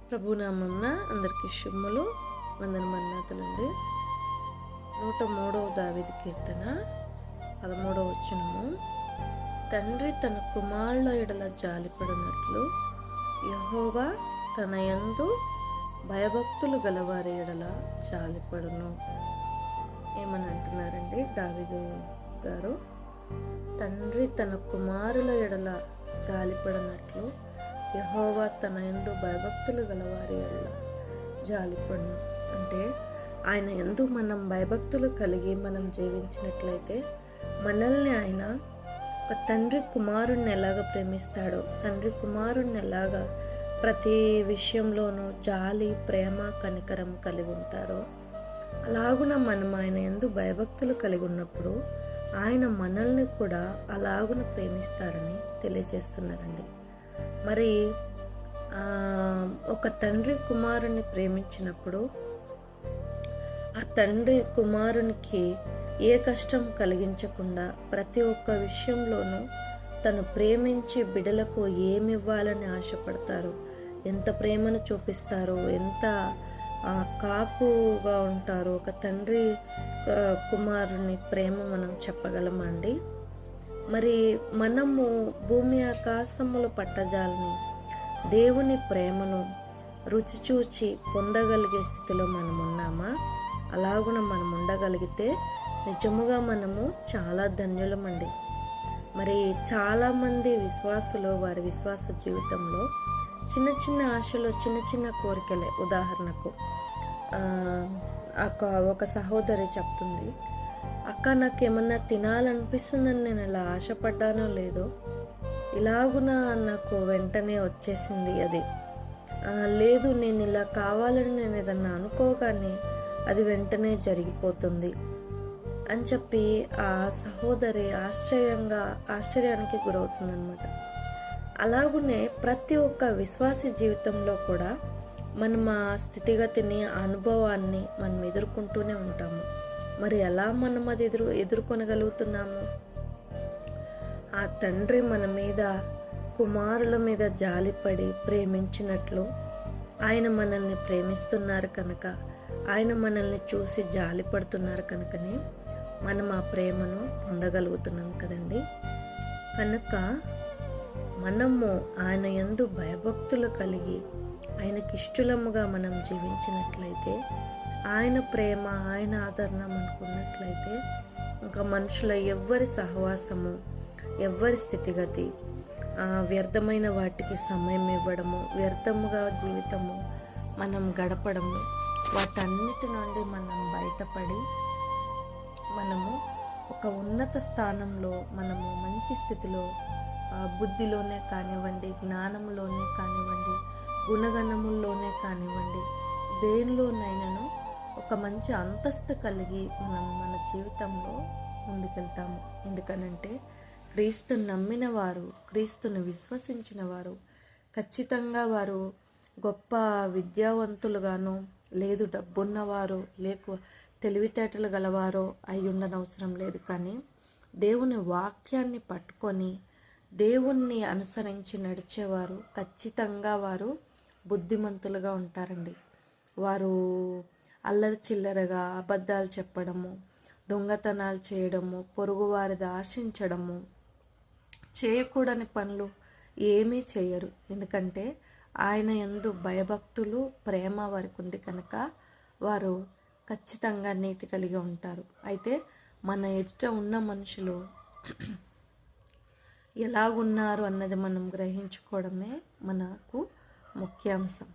ప్రభునామమున అందరికీ శుభములు, వందనమన్నాతులండి. 103వ దావీదు కీర్తన 13వ వచనము. తండ్రి తన కుమారుల ఎడల జాలిపడినట్లు యెహోవా తన యందు భయభక్తులు గలవారి ఎడల జాలిపడును. ఏమని అంటున్నారండి దావీదు గారు? తండ్రి తన కుమారుల ఎడల జాలిపడినట్లు యెహోవా తన యందు భయభక్తులు గలవారి ఎడల జాలిపడును. అంటే ఆయన యందు మనం భయభక్తులు కలిగి మనం జీవించినట్లయితే మనల్ని ఆయన ఒక తండ్రి కుమారుణ్ణి ఎలాగ ప్రేమిస్తాడో, తండ్రి కుమారుణ్ణి ఎలాగ ప్రతి విషయంలోనూ జాలి, ప్రేమ, కనికరం కలిగి ఉంటారో అలాగున మనం ఆయన యందు భయభక్తులు కలిగి ఉన్నప్పుడు ఆయన మనల్ని కూడా అలాగున ప్రేమిస్తారని తెలియజేస్తున్నారండి. మరి ఒక తండ్రి కుమారుని ప్రేమించినప్పుడు ఆ తండ్రి కుమారునికి ఏ కష్టం కలిగించకుండా ప్రతి ఒక్క విషయంలోనూ తను ప్రేమించి బిడ్డలకు ఏమి ఇవ్వాలని ఆశపడతారో, ఎంత ప్రేమను చూపిస్తారో, ఎంత కాపుగా ఉంటారో ఒక తండ్రి కుమారుని ప్రేమ మనం చెప్పగలమండి. మరి మనము భూమి ఆకాశములు పట్టజాలని దేవుని ప్రేమను రుచి చూచి పొందగలిగే స్థితిలో మనం ఉన్నామా? అలాగున మనం ఉండగలిగితే నిజముగా మనము చాలా ధన్యులమండి. మరి చాలామంది విశ్వాసులు వారి విశ్వాస జీవితంలో చిన్న చిన్న ఆశలు, చిన్న చిన్న కోరికలే. ఉదాహరణకు ఒక సహోదరి చెప్తుంది, అక్క నాకు ఏమన్నా తినాలనిపిస్తుందని నేను ఇలా ఆశపడ్డానో లేదో ఇలాగున నాకు వెంటనే వచ్చేసింది అది. లేదు, నేను ఇలా కావాలని నేను ఏదన్నా అనుకోగానే అది వెంటనే జరిగిపోతుంది అని చెప్పి ఆ సహోదరి ఆశ్చర్యానికి గురవుతుందన్నమాట. అలాగునే ప్రతి ఒక్క విశ్వాసి జీవితంలో కూడా మనం ఆ స్థితిగతిని, అనుభవాన్ని మనం ఎదుర్కొంటూనే ఉంటాము. మరి ఎలా మనం అది ఎదుర్కొనగలుగుతున్నాము? ఆ తండ్రి మన మీద, కుమారుల మీద జాలిపడి ప్రేమించినట్లు ఆయన మనల్ని ప్రేమిస్తున్నారు కనుక, ఆయన మనల్ని చూసి జాలిపడుతున్నారు కనుకనే మనం ఆ ప్రేమను పొందగలుగుతున్నాం కదండి. కనుక మనము ఆయన యందు భయభక్తులు కలిగి ఆయనకి ఇష్టలముగా మనం జీవించినట్లయితే, ఆయన ప్రేమ, ఆయన ఆదరణ మనకున్నట్లయితే ఇంకా మనుషుల ఎవ్వరి సహవాసము, ఎవ్వరి స్థితిగతి, వ్యర్థమైన వాటికి సమయం ఇవ్వడము, వ్యర్థముగా జీవితము మనం గడపడము, వాటన్నిటి నుండి మనం బయటపడి మనము ఒక ఉన్నత స్థానంలో, మనము మంచి స్థితిలో, బుద్ధిలోనే కానివ్వండి, జ్ఞానంలోనే కానివ్వండి, గుణగణముల్లోనే కానివ్వండి, దేనిలోనైనాను ఒక మంచి అంతస్తు కలిగి మనం మన జీవితంలో ముందుకెళ్తాము. ఎందుకనంటే క్రీస్తుని నమ్మిన వారు, క్రీస్తుని విశ్వసించిన వారు ఖచ్చితంగా వారు గొప్ప విద్యావంతులుగాను, లేదు డబ్బున్నవారు, తెలివితేటలు గలవారో అయి ఉండనవసరం లేదు. కానీ దేవుని వాక్యాన్ని పట్టుకొని దేవుణ్ణి అనుసరించి నడిచేవారు ఖచ్చితంగా వారు బుద్ధిమంతులుగా ఉంటారండి. వారు అల్లరి చిల్లరగా అబద్ధాలు చెప్పడము, దొంగతనాలు చేయడము, పొరుగువారిది ఆశించడము, చేయకూడని పనులు ఏమీ చేయరు. ఎందుకంటే ఆయన యందు భయభక్తులు, ప్రేమ వారికి ఉంది కనుక వారు ఖచ్చితంగా నీతి కలిగి ఉంటారు. అయితే మన ఎదుట ఉన్న మనుషులు ఎలాగున్నారు అన్నది మనం గ్రహించుకోవడమే మనకు ముఖ్యాంశం.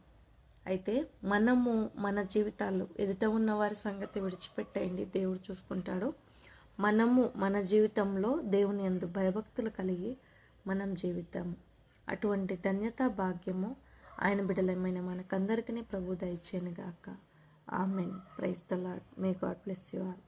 అయితే మనము మన జీవితాలు, ఎదుట ఉన్న వారి సంగతి విడిచిపెట్టేయండి, దేవుడు చూసుకుంటాడు. మనము మన జీవితంలో దేవుని యందు భయభక్తులు కలిగి మనం జీవితాము. అటువంటి ధన్యత, భాగ్యము ఆయన బిడ్డలమైన మనకందరికీ ప్రభు దయచేయనుగాక. Amen. Praise the Lord. May God bless you all.